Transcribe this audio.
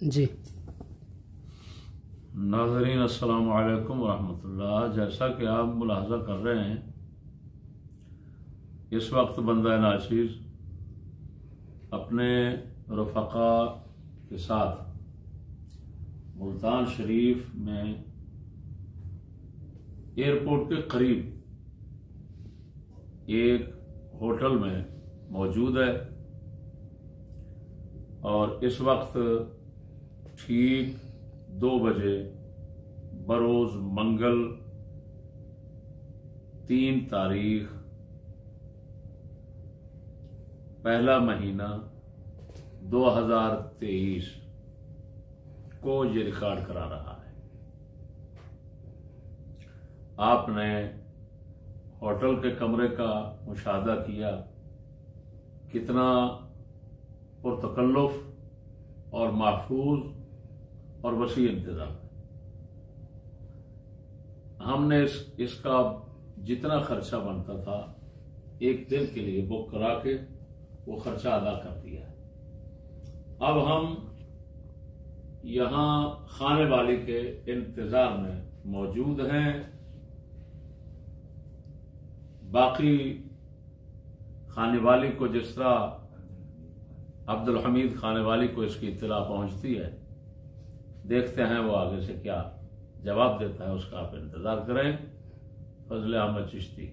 जी नाज़रीन अस्सलाम वालेकुम वरहमतुल्लाह। जैसा कि आप मुलाहजा कर रहे हैं, इस वक्त बंदा नाचीज़ अपने रफ़क़ा के साथ मुल्तान शरीफ में एयरपोर्ट के करीब एक होटल में मौजूद है और इस वक्त ठीक 2 बजे बरोज मंगल 3 तारीख पहला महीना 2023 को ये रिकॉर्ड करा रहा है। आपने होटल के कमरे का मुशाहदा किया, कितना पुरतकल्लुफ और महफूज और वसी इंतजाम। हमने इसका जितना खर्चा बनता था एक दिन के लिए बुक करा के वो खर्चा अदा कर दिया। अब हम यहां खाने वाली के इंतजार में मौजूद हैं। बाकी खाने वाली को जिस तरह अब्दुल हमीद खाने वाली को इसकी इत्तला पहुंचती है, देखते हैं वो आगे से क्या जवाब देता है, उसका आप इंतजार करें। फजल अहमद चिश्ती।